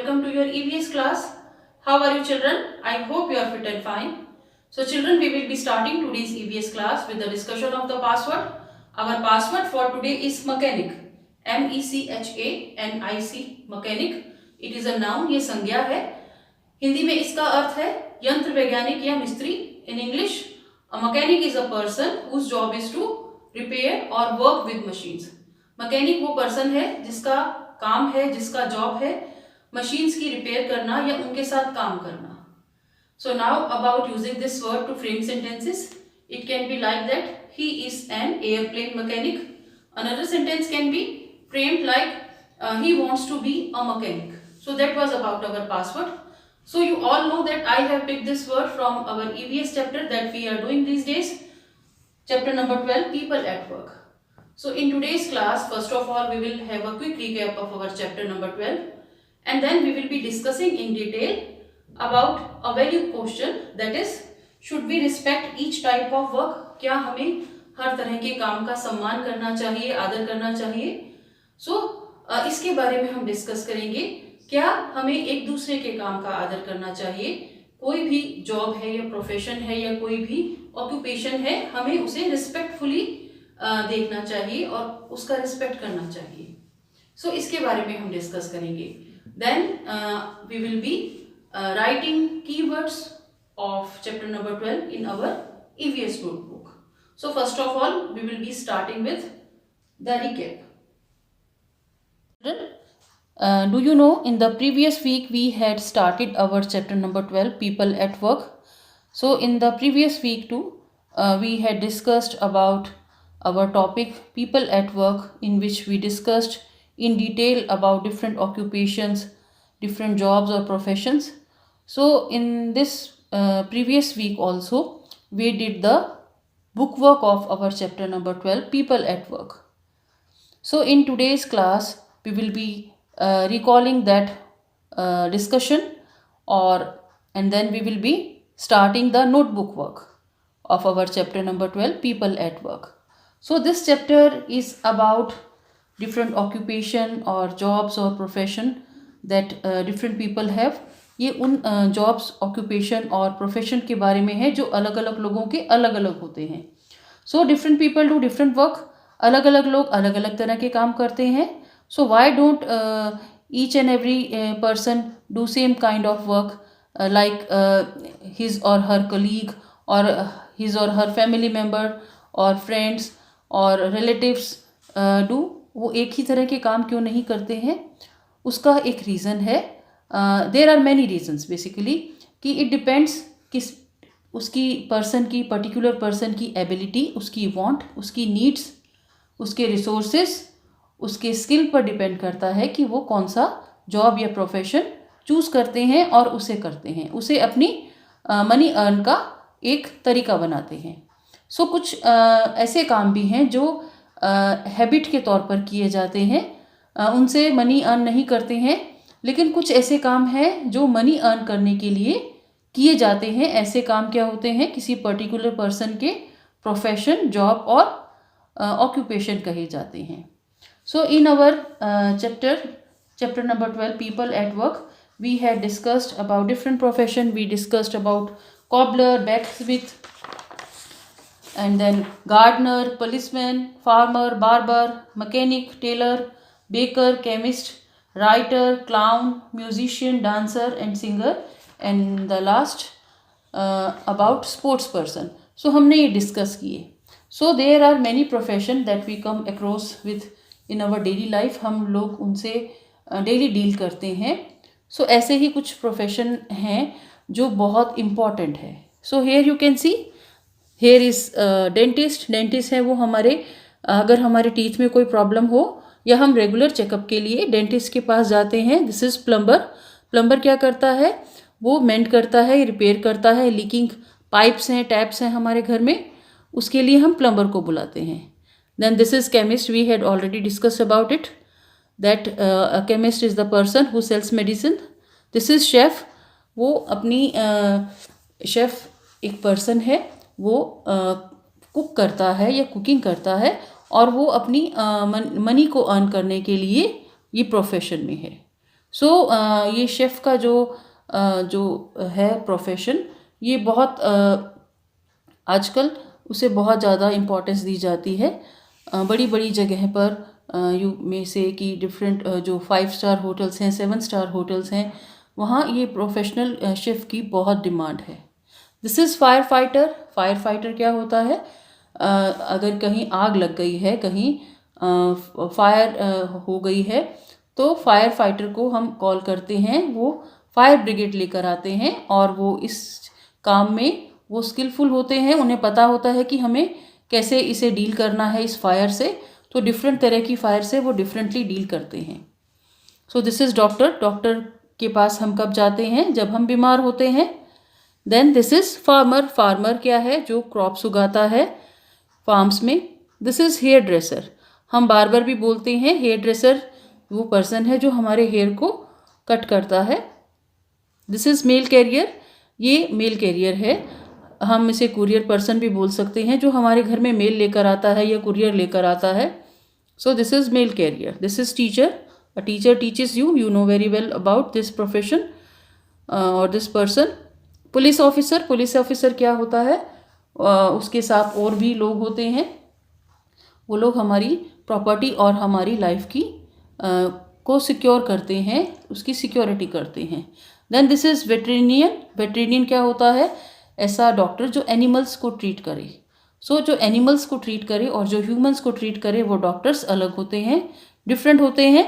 welcome to your EVS class. How are you children? I hope you are fit and fine. So children, we will be starting today's EVS class with the discussion of the password. Our password for today is mechanic. MECHANIC, mechanic. It is a noun, ये संज्ञा है. हिंदी में इसका अर्थ है यंत्र वैज्ञानिक या मिस्त्री. In English, a mechanic is a person whose job is to repair or work with machines. Mechanic वो पर्सन है जिसका काम है, जिसका जॉब है मशीन्स की रिपेयर करना या उनके साथ काम करना. So now about using this word to frame sentences. It can be like that he is an airplane mechanic. Another sentence can be framed like he wants to be a mechanic. So that was about our password. So you all know that I have picked this word from our EVS chapter that we are doing these days. Chapter number 12, People at Work. So in today's class, first of all, we will have a quick recap of our chapter number 12. And then we will be discussing in detail about a value question, that is, should we respect each type of work? क्या हमें हर तरह के काम का सम्मान करना चाहिए, आदर करना चाहिए. इसके बारे में हम डिस्कस करेंगे. क्या हमें एक दूसरे के काम का आदर करना चाहिए? कोई भी जॉब है या प्रोफेशन है या कोई भी ऑक्यूपेशन है, हमें उसे रिस्पेक्टफुली देखना चाहिए और उसका रिस्पेक्ट करना चाहिए. इसके बारे में हम डिस्कस करेंगे. Then we will be writing keywords of chapter number 12 in our EVS notebook. So first of all, we will be starting with the recap. Do you know, in the previous week we had started our chapter number 12, People at Work. So in the previous week too, we had discussed about our topic People at Work, in which we discussed in detail about different occupations, different jobs or professions. So in this previous week also, we did the bookwork of our chapter number 12, People at Work. So in today's class, we will be recalling that discussion and then we will be starting the notebook work of our chapter number 12, People at Work. So this chapter is about different occupation or jobs or profession that different people have. ये उन jobs, occupation और profession के बारे में है जो अलग अलग लोगों के अलग अलग होते हैं. So different people do different work. अलग अलग लोग अलग अलग तरह के काम करते हैं. So why don't each and every person do same kind of work like his or her colleague or his or her family member or friends or relatives do? वो एक ही तरह के काम क्यों नहीं करते हैं? उसका एक रीज़न है. There are many reasons basically कि it depends किस उसकी पर्सन की, पर्टिकुलर पर्सन की एबिलिटी, उसकी वांट, उसकी नीड्स, उसके रिसोर्सेस, उसके स्किल पर डिपेंड करता है कि वो कौन सा जॉब या प्रोफेशन चूज़ करते हैं और उसे करते हैं, उसे अपनी मनी अर्न का एक तरीका बनाते हैं. सो कुछ ऐसे काम भी हैं जो हैबिट के तौर पर किए जाते हैं, उनसे मनी अर्न नहीं करते हैं. लेकिन कुछ ऐसे काम हैं जो मनी अर्न करने के लिए किए जाते हैं. ऐसे काम क्या होते हैं? किसी पर्टिकुलर पर्सन के प्रोफेशन, जॉब और ऑक्यूपेशन कहे जाते हैं. So in our chapter number 12, People at Work, we had discussed about different profession. We discussed about cobbler, blacksmith, and then gardener, policeman, farmer, barber, mechanic, tailor, baker, chemist, writer, clown, musician, dancer and singer, and the last about sports person. So हमने ये discuss किए. So there are many profession that we come across with in our daily life. हम लोग उनसे daily deal करते हैं. सो ऐसे ही कुछ प्रोफेशन हैं जो बहुत इम्पॉर्टेंट है. So here you can C, here is dentist. Dentist है वो हमारे, अगर हमारे टीथ में कोई प्रॉब्लम हो या हम रेगुलर चेकअप के लिए डेंटिस्ट के पास जाते हैं. This is plumber. प्लम्बर क्या करता है? वो मेंट करता है, रिपेयर करता है. लीकिंग पाइप्स हैं, टैप्स हैं हमारे घर में, उसके लिए हम प्लम्बर को बुलाते हैं. Then this is chemist. We had already discussed about it, that a chemist is the person who sells medicine. This is chef. वो अपनी शेफ़ एक पर्सन है, वो कुक करता है या कुकिंग करता है और वो अपनी मनी को अर्न करने के लिए ये प्रोफेशन में है. ये शेफ़ का जो है प्रोफेशन, ये बहुत आजकल उसे बहुत ज़्यादा इम्पोर्टेंस दी जाती है। बड़ी बड़ी जगह पर यू में से कि डिफरेंट जो 5 स्टार होटल्स हैं, 7 स्टार होटल्स हैं, वहाँ ये प्रोफेशनल शेफ़ की बहुत डिमांड है। This is fire fighter. Fire fighter क्या होता है? अगर कहीं आग लग गई है, कहीं फायर हो गई है, तो फायर फाइटर को हम कॉल करते हैं, वो फायर ब्रिगेड लेकर आते हैं और वो इस काम में वो स्किलफुल होते हैं। उन्हें पता होता है कि हमें कैसे इसे डील करना है इस फायर से। तो डिफरेंट तरह की फायर से वो डिफरेंटली डील करते हैं। सो दिस इज़ डॉक्टर। डॉक्टर के पास हम कब जाते हैं? जब हम बीमार होते हैं। Then this is farmer. Farmer क्या है? जो क्रॉप्स उगाता है फार्म्स में। This is hairdresser. हम बार्बर भी बोलते हैं। हेयर ड्रेसर वो पर्सन है जो हमारे हेयर को कट करता है। This is mail carrier. ये मेल कैरियर है। हम इसे कुरियर पर्सन भी बोल सकते हैं, जो हमारे घर में मेल लेकर आता है या कुरियर लेकर आता है। So this is mail carrier. This is teacher. A teacher teaches you, you know very well about this profession और this person. Police officer. Police officer क्या होता है? उसके साथ और भी लोग होते हैं। वो लोग हमारी प्रॉपर्टी और हमारी लाइफ की को सिक्योर करते हैं, उसकी सिक्योरिटी करते हैं। Then this is veterinarian. Veterinarian क्या होता है? ऐसा डॉक्टर जो एनिमल्स को ट्रीट करे। जो एनिमल्स को ट्रीट करे और जो ह्यूमंस को ट्रीट करे, वो डॉक्टर्स अलग होते हैं, डिफरेंट होते हैं।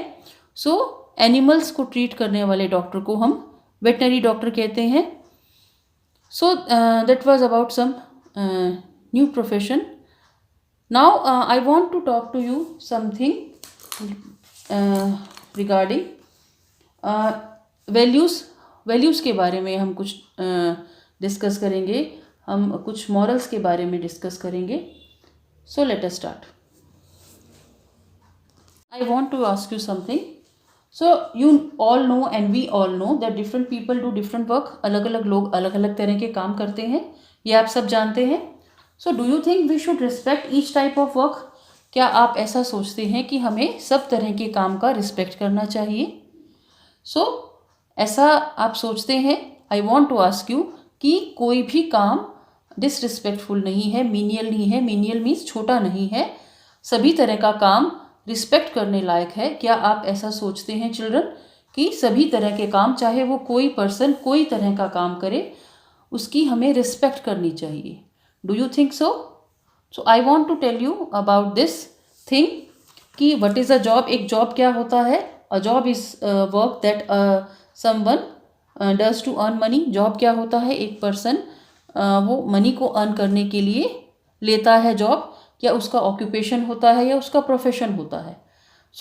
एनिमल्स को ट्रीट करने वाले डॉक्टर को हम वेटनरी डॉक्टर कहते हैं। That was about some new profession. Now I want to talk to you something regarding values. Values के बारे में हम कुछ डिस्कस करेंगे। हम कुछ मॉरल्स के बारे में डिस्कस करेंगे। So let us start. I want to ask you something. You all know and we all know that different people do different work. अलग अलग लोग अलग अलग तरह के काम करते हैं, ये आप सब जानते हैं। Do you think we should respect each type of work? क्या आप ऐसा सोचते हैं कि हमें सब तरह के काम का रिस्पेक्ट करना चाहिए? ऐसा आप सोचते हैं? I want to ask you कि कोई भी काम डिसरिस्पेक्टफुल नहीं है, मीनियल नहीं है। मीनियल मीन्स छोटा नहीं है। सभी तरह का काम रिस्पेक्ट करने लायक है। क्या आप ऐसा सोचते हैं चिल्ड्रन कि सभी तरह के काम, चाहे वो कोई पर्सन कोई तरह का काम करे, उसकी हमें रिस्पेक्ट करनी चाहिए? Do you think so? I want to tell you about this thing कि व्हाट इज़ अ जॉब। एक जॉब क्या होता है? A job is work that someone does to earn money. Job क्या होता है? एक पर्सन वो मनी को अर्न करने के लिए लेता है जॉब, या उसका ऑक्यूपेशन होता है या उसका प्रोफेशन होता है।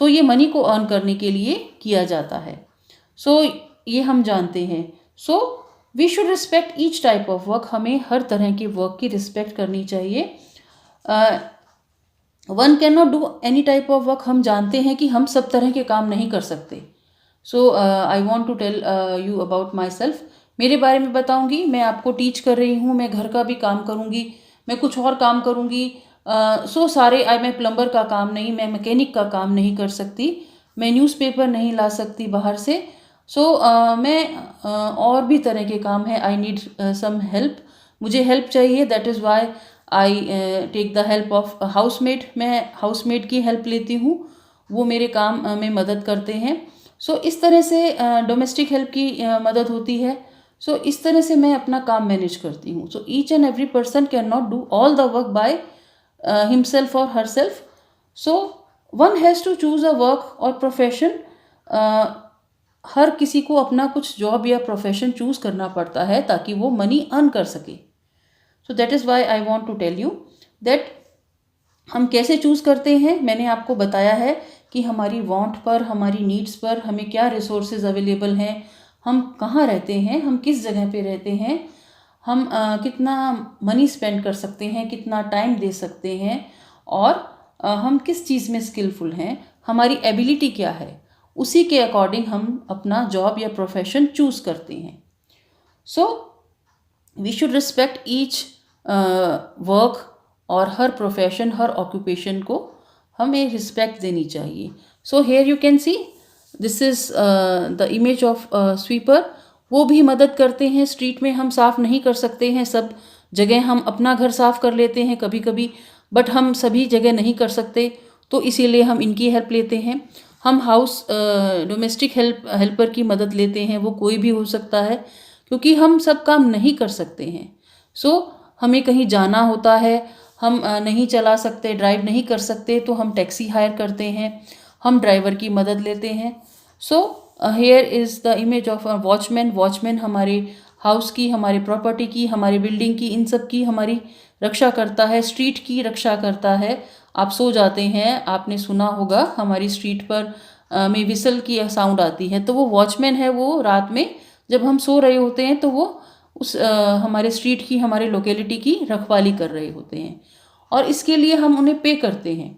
ये मनी को अर्न करने के लिए किया जाता है। ये हम जानते हैं। We should respect each type of work. हमें हर तरह के वर्क की रिस्पेक्ट करनी चाहिए। One can not do any type of work. हम जानते हैं कि हम सब तरह के काम नहीं कर सकते। I want to tell you about myself. मेरे बारे में बताऊंगी। मैं आपको टीच कर रही हूँ, मैं घर का भी काम करूँगी, मैं कुछ और काम करूँगी। मैं प्लम्बर का काम नहीं, मैं मैकेनिक का काम नहीं कर सकती, मैं न्यूज़पेपर नहीं ला सकती बाहर से। मैं और भी तरह के काम है। I need some help. मुझे हेल्प चाहिए। That is why I take the help of housemate. मैं हाउसमेट की हेल्प लेती हूँ, वो मेरे काम में मदद करते हैं। इस तरह से डोमेस्टिक हेल्प की मदद होती है। इस तरह से मैं अपना काम मैनेज करती हूँ। Each and every person can not do all the work by himself or herself. One has to choose a work or profession. हर किसी को अपना कुछ जॉब या प्रोफेशन चूज करना पड़ता है ताकि वो मनी अर्न कर सके। That is why I want to tell you that हम कैसे चूज़ करते हैं। मैंने आपको बताया है कि हमारी वांट पर, हमारी नीड्स पर हमें क्या रिसोर्सेज अवेलेबल हैं, हम कहाँ रहते हैं, हम किस जगह पे रहते हैं, हम कितना मनी स्पेंड कर सकते हैं, कितना टाइम दे सकते हैं, और हम किस चीज़ में स्किलफुल हैं, हमारी एबिलिटी क्या है, उसी के अकॉर्डिंग हम अपना जॉब या प्रोफेशन चूज़ करते हैं। We should respect each work, और हर प्रोफेशन, हर ऑक्यूपेशन को हमें रिस्पेक्ट देनी चाहिए। Here you can see this is the image of sweeper. वो भी मदद करते हैं। स्ट्रीट में हम साफ नहीं कर सकते हैं, सब जगह हम अपना घर साफ कर लेते हैं कभी कभी, बट हम सभी जगह नहीं कर सकते, तो इसीलिए हम इनकी हेल्प लेते हैं। हम हाउस डोमेस्टिक हेल्पर की मदद लेते हैं, वो कोई भी हो सकता है, क्योंकि हम सब काम नहीं कर सकते हैं। सो हमें कहीं जाना होता है, हम नहीं चला सकते, ड्राइव नहीं कर सकते, तो हम टैक्सी हायर करते हैं, हम ड्राइवर की मदद लेते हैं। So here is the image of a watchman. Watchman हमारे हाउस की, हमारे प्रॉपर्टी की, हमारी बिल्डिंग की, इन सब की हमारी रक्षा करता है, स्ट्रीट की रक्षा करता है। आप सो जाते हैं, आपने सुना होगा हमारी स्ट्रीट पर में विसल की साउंड आती है, तो वो वॉचमैन है। वो रात में जब हम सो रहे होते हैं तो वो उस हमारे स्ट्रीट की, हमारे लोकेलिटी की रखवाली कर रहे होते हैं, और इसके लिए हम उन्हें पे करते हैं।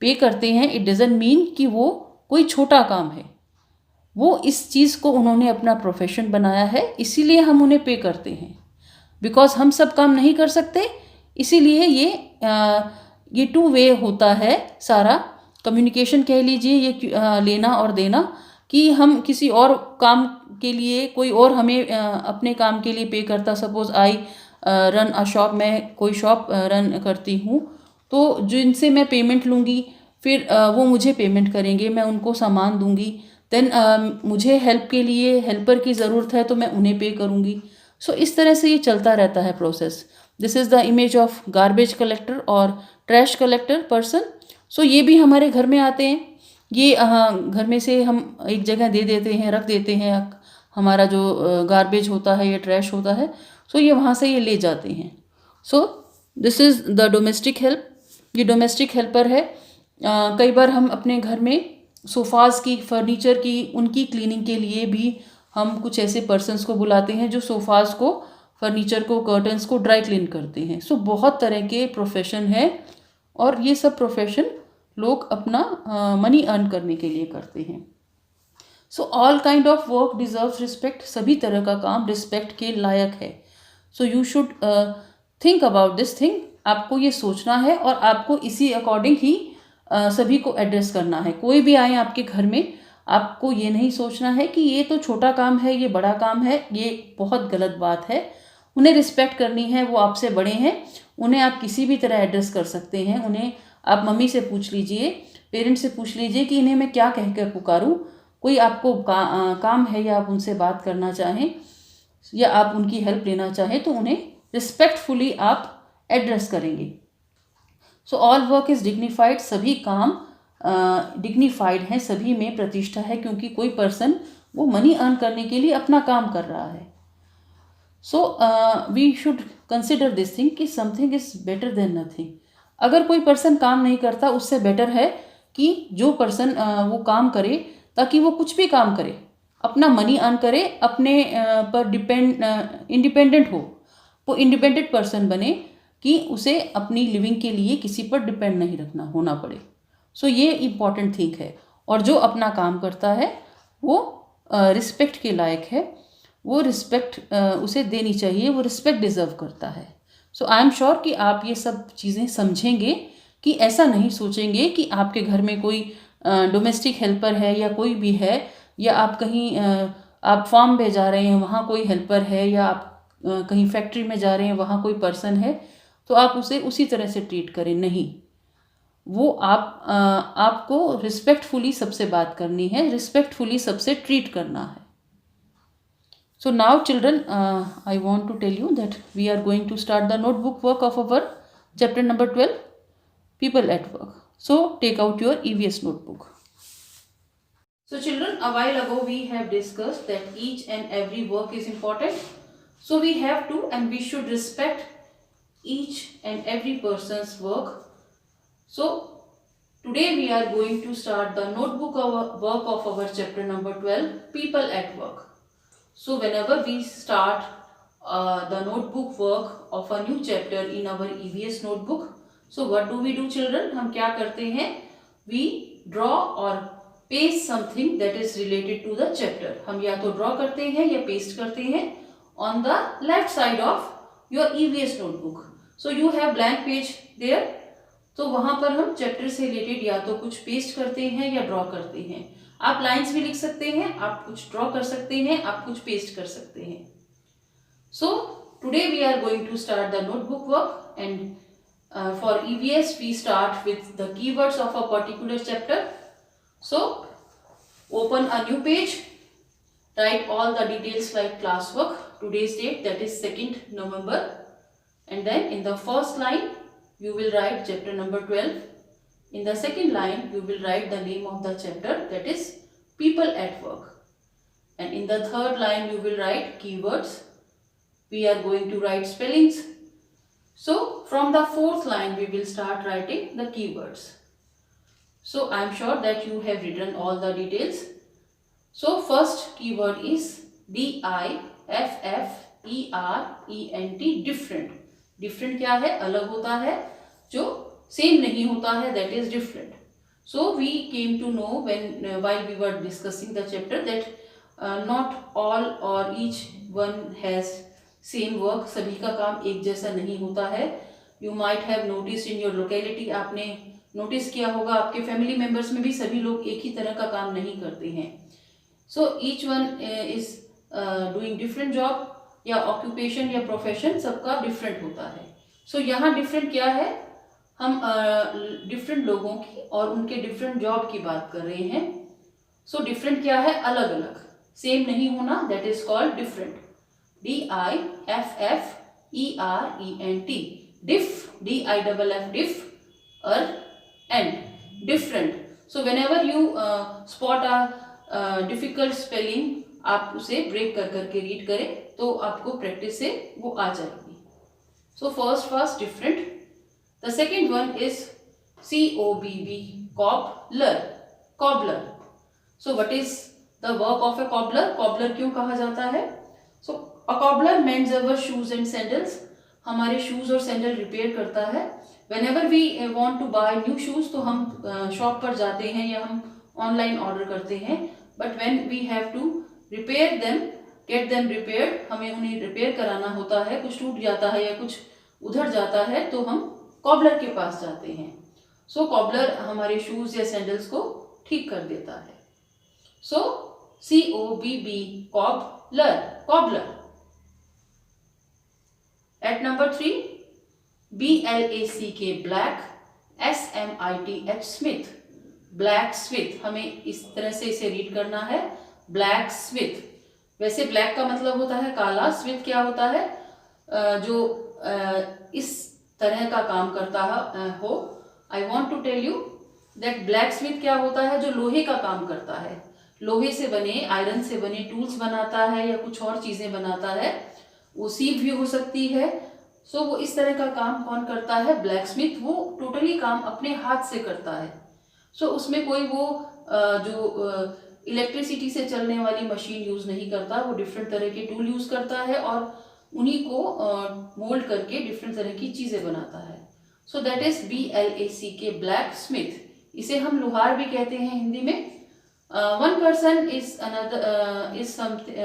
पे करते हैं, इट डजंट मीन कि वो कोई छोटा काम है, वो इस चीज़ को उन्होंने अपना प्रोफेशन बनाया है, इसीलिए हम उन्हें पे करते हैं। बिकॉज हम सब काम नहीं कर सकते, इसीलिए ये टू वे होता है सारा कम्युनिकेशन, कह लीजिए, ये लेना और देना, कि हम किसी और काम के लिए, कोई और हमें अपने काम के लिए पे करता। Suppose I run a shop, मैं कोई शॉप रन करती हूँ, तो जिनसे मैं पेमेंट लूँगी, फिर वो मुझे पेमेंट करेंगे, मैं उनको सामान दूँगी। देन मुझे हेल्प के लिए हेल्पर की ज़रूरत है, तो मैं उन्हें पे करूँगी। सो इस तरह से ये चलता रहता है process. This is the image of garbage collector और ट्रैश कलेक्टर पर्सन। सो ये भी हमारे घर में आते हैं। ये घर में से हम एक जगह दे देते हैं, रख देते हैं, हमारा जो गार्बेज होता है या ट्रैश होता है, सो ये वहाँ से ये ले जाते हैं। सो this is the domestic help. ये डोमेस्टिक हेल्पर है। कई बार हम अपने घर में सोफ़ाज़ की, फर्नीचर की, उनकी क्लीनिंग के लिए भी हम कुछ ऐसे पर्सन्स को बुलाते हैं जो सोफ़ाज़ को, फर्नीचर को, कर्टन्स को ड्राई क्लीन करते हैं। सो बहुत तरह के प्रोफेशन है, और ये सब प्रोफेशन लोग अपना मनी अर्न करने के लिए करते हैं। So all kind of work deserves respect. सभी तरह का काम रिस्पेक्ट के लायक है। So you should think about this thing. आपको ये सोचना है और आपको इसी अकॉर्डिंग ही सभी को एड्रेस करना है। कोई भी आए आपके घर में, आपको ये नहीं सोचना है कि ये तो छोटा काम है, ये बड़ा काम है, ये बहुत गलत बात है। उन्हें रिस्पेक्ट करनी है, वो आपसे बड़े हैं, उन्हें आप किसी भी तरह एड्रेस कर सकते हैं। उन्हें आप मम्मी से पूछ लीजिए, पेरेंट्स से पूछ लीजिए कि इन्हें मैं क्या कहकर पुकारूं। कोई आपको काम है, या आप उनसे बात करना चाहें, या आप उनकी हेल्प लेना चाहें, तो उन्हें रिस्पेक्टफुली आप एड्रेस करेंगे। So all work is dignified. सभी काम डिग्निफाइड हैं, सभी में प्रतिष्ठा है, क्योंकि कोई पर्सन वो मनी अर्न करने के लिए अपना काम कर रहा है। So we should consider this thing कि something is better than nothing. अगर कोई पर्सन काम नहीं करता, उससे बेटर है कि जो पर्सन वो काम करे, ताकि वो कुछ भी काम करे, अपना मनी अर्न करे, अपने पर इंडिपेंडेंट हो, वो इंडिपेंडेंट पर्सन बने, कि उसे अपनी लिविंग के लिए किसी पर डिपेंड नहीं रखना होना पड़े। सो ये इम्पॉर्टेंट थिंग है। और जो अपना काम करता है वो रिस्पेक्ट के लायक है, वो रिस्पेक्ट उसे देनी चाहिए, वो रिस्पेक्ट डिज़र्व करता है। सो आई एम श्योर कि आप ये सब चीज़ें समझेंगे, कि ऐसा नहीं सोचेंगे कि आपके घर में कोई डोमेस्टिक हेल्पर है या कोई भी है, या आप कहीं आप फार्म पे जा रहे हैं, वहाँ कोई हेल्पर है, या आप कहीं फैक्ट्री में जा रहे हैं, वहाँ कोई पर्सन है, तो आप उसे उसी तरह से ट्रीट करें। नहीं, वो आपको रिस्पेक्टफुली सबसे बात करनी है, रिस्पेक्टफुली सबसे ट्रीट करना है। So now children, I want to tell you that we are going to start the notebook work of our chapter number 12, people at work. So take out your EVS notebook. So children, a while ago we have discussed that each and every work is important. So we have to and we should respect each and every person's work. So today we are going to start the notebook work of our chapter number 12, people at work. So whenever we start the notebook work of a new chapter in our EVS notebook, so what do we do children? हम क्या करते हैं? We draw or paste something that is related to the chapter. हम या तो draw करते हैं या paste करते हैं on the left side of your EVS notebook. So you have blank page there. तो वहाँ पर हम चैप्टर से रिलेटेड या तो कुछ पेस्ट करते हैं या ड्रॉ करते हैं। आप लाइंस भी लिख सकते हैं, आप कुछ ड्रॉ कर सकते हैं, आप कुछ पेस्ट कर सकते हैं. So today we are going to start the notebook work and for EVS we start with the keywords of a particular chapter. So open a new page, write all the details like classwork, today's date, that is 2nd November, and then in the first line you will write chapter number 12. In the second line you will write the name of the chapter, that is people at work, and in the third line you will write keywords. We are going to write spellings. So from the fourth line we will start writing the keywords. So I am sure that you have written all the details. So first keyword is different. different. different क्या है? अलग होता है, जो same नहीं होता है, that is different. So we came to know while we were discussing the chapter that not all or each one has same work, सभी का काम एक जैसा नहीं होता है. You might have notice in your locality, आपने नोटिस किया होगा आपके फैमिली मेंबर्स में भी सभी लोग एक ही तरह का काम नहीं करते हैं. So each one is doing different job, या ऑक्यूपेशन या प्रोफेशन सबका डिफरेंट होता है. सो यहाँ डिफरेंट क्या है? हम डिफरेंट लोगों की और उनके डिफरेंट जॉब की बात कर रहे हैं. सो डिफरेंट क्या है? अलग अलग, सेम नहीं होना, that is called different. different. diff and different. So whenever you spot a difficult spelling, आप उसे ब्रेक कर करके रीड करें तो आपको प्रैक्टिस से वो आ जाएगी. So first different. The second one is COBB, cobbler. So what is the work of a cobbler? Cobbler क्यों कहा जाता है? So a cobbler mends our shoes and sandals. हमारे शूज और सैंडल रिपेयर करता है. Whenever we want to buy new shoes, तो हम शॉप पर जाते हैं या हम ऑनलाइन ऑर्डर करते हैं. But when we have to repair them, get them repaired, हमें उन्हें रिपेयर कराना होता है, कुछ टूट जाता है या कुछ उधर जाता है तो हम कॉबलर के पास जाते हैं. सो कॉबलर हमारे शूज या सैंडल्स को ठीक कर देता है. सो COBB, cobbler. At number 3, BLACK, black, SMITH, smith, blacksmith. हमें इस तरह से इसे रीड करना है, blacksmith. वैसे black का मतलब होता है काला, smith क्या होता है? जो इस तरह का काम करता हो. I want to tell you that blacksmith क्या होता है? जो लोहे का काम करता है, लोहे से बने, आयरन से बने टूल्स बनाता है या कुछ और चीजें बनाता है. वो सीप भी हो सकती है. सो वो इस तरह का काम कौन करता है? ब्लैकस्मिथ. वो टोटली काम अपने हाथ से करता है. सो उसमें कोई वो जो इलेक्ट्रिसिटी से चलने वाली मशीन यूज नहीं करता. वो डिफरेंट तरह के टूल यूज करता है और उन्हीं को मोल्ड करके डिफरेंट तरह की चीजें बनाता है. सो दैट इज BLACK, ब्लैकस्मिथ. इसे हम लोहार भी कहते हैं हिंदी में. One person is something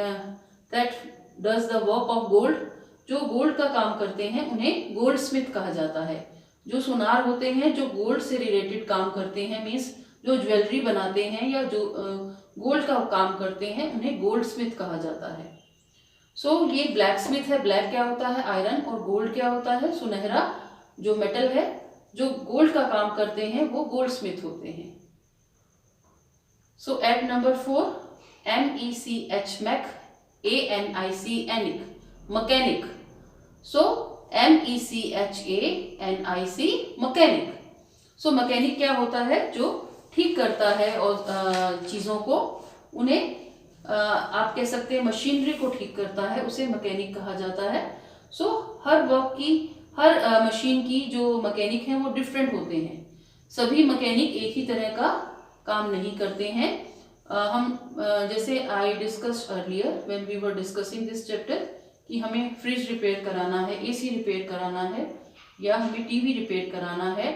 that does the work of gold. जो गोल्ड का काम करते हैं उन्हें गोल्ड स्मिथ कहा जाता है. जो सुनार होते हैं, जो गोल्ड से रिलेटेड काम करते हैं, मीन्स जो ज्वेलरी बनाते हैं या जो गोल्ड का काम करते हैं, उन्हें गोल्ड स्मिथ कहा जाता है. सो ये ब्लैक स्मिथ है. ब्लैक क्या होता है? आयरन. और गोल्ड क्या होता है? सुनहरा. जो मेटल है, जो गोल्ड का काम करते हैं, वो गोल्ड स्मिथ होते हैं. So at number 4, MECH, mechanic. So MECHANIC, mechanic. So mechanic क्या होता है? जो ठीक करता है और चीज़ों को, उन्हें आप कह सकते हैं मशीनरी को ठीक करता है, उसे मैकेनिक कहा जाता है. सो हर वर्क की, हर मशीन की जो मैकेनिक हैं वो डिफरेंट होते हैं. सभी मैकेनिक एक ही तरह का काम नहीं करते हैं. हम जैसे I discussed earlier when we were discussing this chapter कि हमें फ्रिज रिपेयर कराना है, AC रिपेयर कराना है या हमें TV रिपेयर कराना है.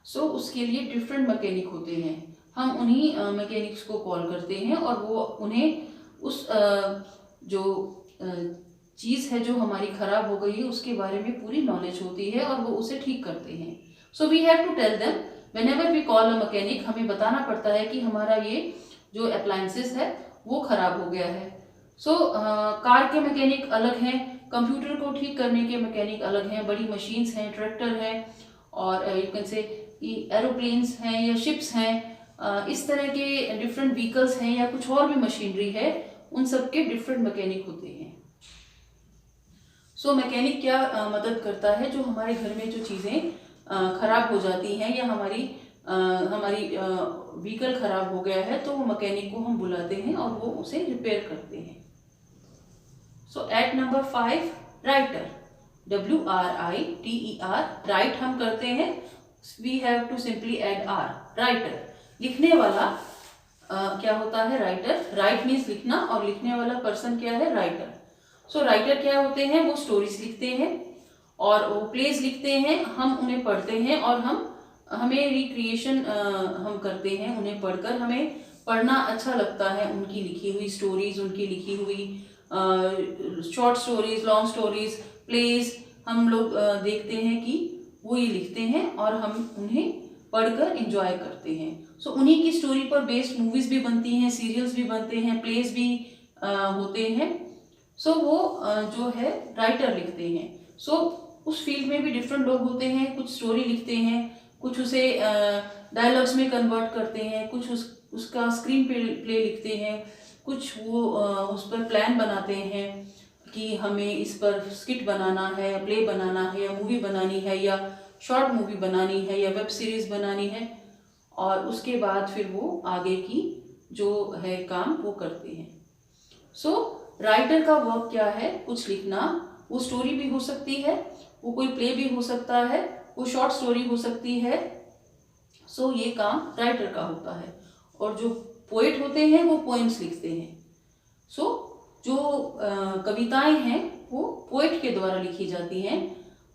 सो उसके लिए डिफरेंट मैकेनिक होते हैं. हम उन्हीं मैकेनिक्स को कॉल करते हैं और वो उन्हें उस जो चीज़ है जो हमारी ख़राब हो गई है उसके बारे में पूरी नॉलेज होती है और वो उसे ठीक करते हैं. So we have to tell them whenever we call a mechanic. हमें बताना पड़ता है कि हमारा ये जो अप्लायंसेस है वो खराब हो गया है। सो कार के मैकेनिक अलग हैं, कंप्यूटर को ठीक करने के मैकेनिक अलग हैं, बड़ी मशीन्स हैं, ट्रैक्टर है, और यू कैन से एरोप्लेन्स हैं या शिप्स हैं, इस तरह के डिफरेंट व्हीकल्स हैं या कुछ और भी मशीनरी है, उन सब के डिफरेंट मैकेनिक होते हैं। सो मैकेनिक क्या मदद करता है, जो हमारे घर में जो चीज़ें खराब हो जाती हैं या हमारी व्हीकल खराब हो गया है, तो वो मैकेनिक को हम बुलाते हैं और वो उसे रिपेयर करते हैं। So at number 5 writer, WRITER, write हम करते हैं, we have to simply add R, writer, लिखने वाला क्या होता है, राइटर। राइट मीन्स लिखना और लिखने वाला पर्सन क्या है, राइटर। सो राइटर क्या होते हैं, वो स्टोरीज लिखते हैं और वो प्लेस लिखते हैं, हम उन्हें पढ़ते हैं और हमें रिक्रिएशन हम करते हैं, उन्हें पढ़कर हमें पढ़ना अच्छा लगता है, उनकी लिखी हुई स्टोरीज, उनकी लिखी हुई short stories, long stories, place हम लोग देखते हैं कि वो ये लिखते हैं और हम उन्हें पढ़कर एंजॉय करते हैं। सो उन्हीं की स्टोरी पर बेस्ड मूवीज भी बनती हैं, सीरियल्स भी बनते हैं, प्लेस भी होते हैं। सो वो जो है राइटर लिखते हैं। सो उस फील्ड में भी डिफरेंट लोग होते हैं, कुछ स्टोरी लिखते हैं, कुछ उसे डायलॉग्स में कन्वर्ट करते हैं, कुछ उसका स्क्रीन प्ले लिखते हैं, कुछ वो उस पर प्लान बनाते हैं कि हमें इस पर स्किट बनाना है, प्ले बनाना है, या मूवी बनानी है, या शॉर्ट मूवी बनानी है, या वेब सीरीज बनानी है, और उसके बाद फिर वो आगे की जो है काम वो करते हैं। सो राइटर का वर्क क्या है, कुछ लिखना, वो स्टोरी भी हो सकती है, वो कोई प्ले भी हो सकता है, वो शॉर्ट स्टोरी हो सकती है। सो ये काम राइटर का होता है। और जो पोएट होते हैं वो पोएम्स लिखते हैं। सो जो कविताएं हैं वो पोएट के द्वारा लिखी जाती हैं।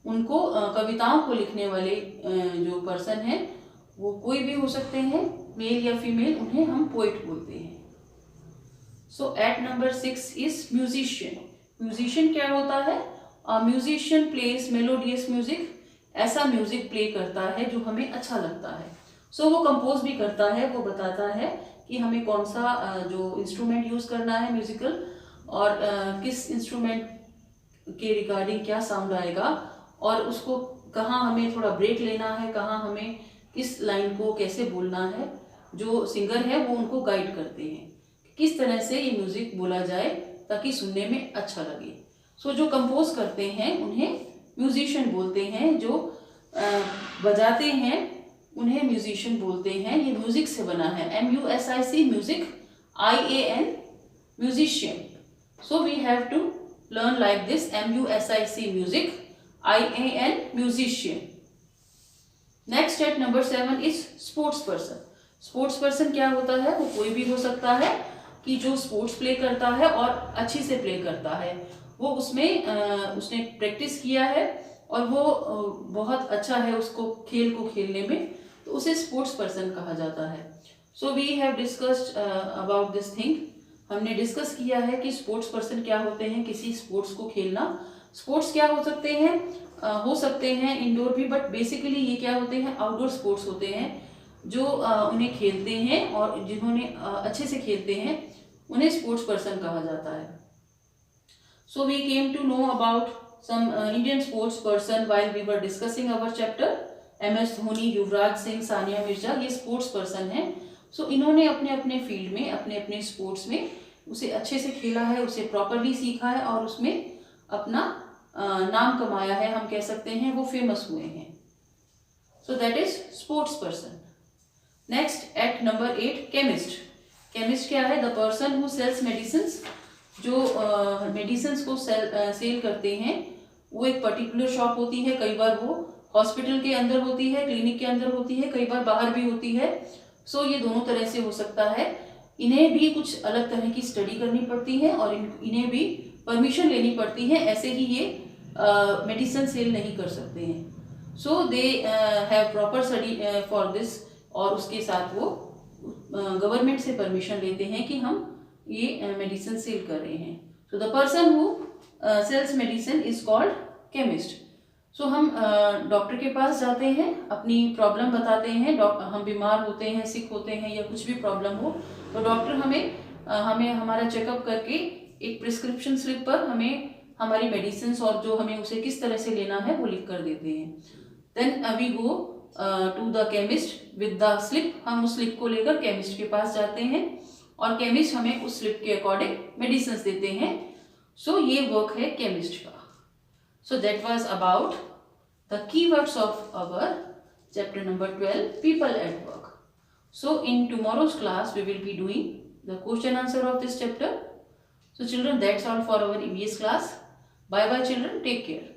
उनको कविताओं को लिखने वाले जो पर्सन हैं वो कोई भी हो सकते हैं, मेल या फीमेल, उन्हें हम पोएट बोलते हैं। So at number 6 is musician. Musician क्या होता है, म्यूजिशियन प्लेस मेलोडियस म्यूजिक, ऐसा म्यूजिक प्ले करता है जो हमें अच्छा लगता है। सो वो कंपोज भी करता है, वो बताता है कि हमें कौन सा जो इंस्ट्रूमेंट यूज करना है म्यूजिकल, और किस इंस्ट्रूमेंट के रिगार्डिंग क्या साउंड आएगा, और उसको कहाँ हमें थोड़ा ब्रेक लेना है, कहाँ हमें किस लाइन को कैसे बोलना है। जो सिंगर है वो उनको गाइड करते हैं किस तरह से ये म्यूजिक बोला जाए ताकि सुनने में अच्छा लगे। सो जो कंपोज करते हैं उन्हें म्यूजिशियन बोलते हैं, जो बजाते हैं उन्हें म्यूजिशियन बोलते हैं। ये म्यूजिक से बना है, MUSIC music, IAN musician. So we have to learn like this, MUSIC music, IAN musician. Next at number 7 is sports person. Sports person क्या होता है, वो कोई भी हो सकता है कि जो स्पोर्ट्स प्ले करता है और अच्छी से प्ले करता है, वो उसमें उसने प्रैक्टिस किया है और वो बहुत अच्छा है उसको खेल को खेलने में, तो उसे स्पोर्ट्स पर्सन कहा जाता है। So we have discussed about this thing. हमने डिस्कस किया है कि स्पोर्ट्स पर्सन क्या होते हैं, किसी स्पोर्ट्स को खेलना। स्पोर्ट्स क्या हो सकते हैं, हो सकते हैं इंडोर भी, बट बेसिकली ये क्या होते हैं, आउटडोर स्पोर्ट्स होते हैं, जो उन्हें खेलते हैं और जिन्होंने अच्छे से खेलते हैं उन्हें स्पोर्ट्स पर्सन कहा जाता है। So we came to know about some Indian sports person while we were discussing our chapter. MS Dhoni, Yuvraj Singh, Sania Mirza, ये स्पोर्ट्स पर्सन हैं। सो इन्होंने अपने अपने फील्ड में, अपने अपने स्पोर्ट्स में उसे अच्छे से खेला है, उसे प्रॉपरली सीखा है और उसमें अपना नाम कमाया है, हम कह सकते हैं वो फेमस हुए हैं। So that is sports person. Next at number 8 chemist. Chemist क्या है, the person who sells medicines, जो मेडिसिन्स को सेल करते हैं। वो एक पर्टिकुलर शॉप होती है, कई बार वो हॉस्पिटल के अंदर होती है, क्लिनिक के अंदर होती है, कई बार बाहर भी होती है। सो ये दोनों तरह से हो सकता है। इन्हें भी कुछ अलग तरह की स्टडी करनी पड़ती है और इन्हें भी परमिशन लेनी पड़ती है, ऐसे ही ये मेडिसिन सेल नहीं कर सकते हैं। So they have proper study for this, और उसके साथ वो गवर्नमेंट से परमिशन लेते हैं कि हम ये मेडिसिन सेल कर रहे हैं। So the person who sells medicine is called chemist. So हम डॉक्टर के पास जाते हैं, अपनी प्रॉब्लम बताते हैं, हम बीमार होते हैं, सिक होते हैं या कुछ भी प्रॉब्लम हो तो डॉक्टर हमें हमारा चेकअप करके एक प्रिस्क्रिप्शन स्लिप पर हमें हमारी मेडिसिन और जो हमें उसे किस तरह से लेना है वो लिख कर देते हैं. Then we go to the chemist with the slip. हम उस स्लिप को लेकर केमिस्ट के पास जाते हैं और केमिस्ट हमें उस स्लिप के अकॉर्डिंग मेडिसिन देते हैं. सो ये वर्क है केमिस्ट का. So that was about the keywords of our chapter number 12, people at work. So in tomorrow's class we will be doing the question answer of this chapter. So children, that's all for our EVS class. Bye bye children, take care.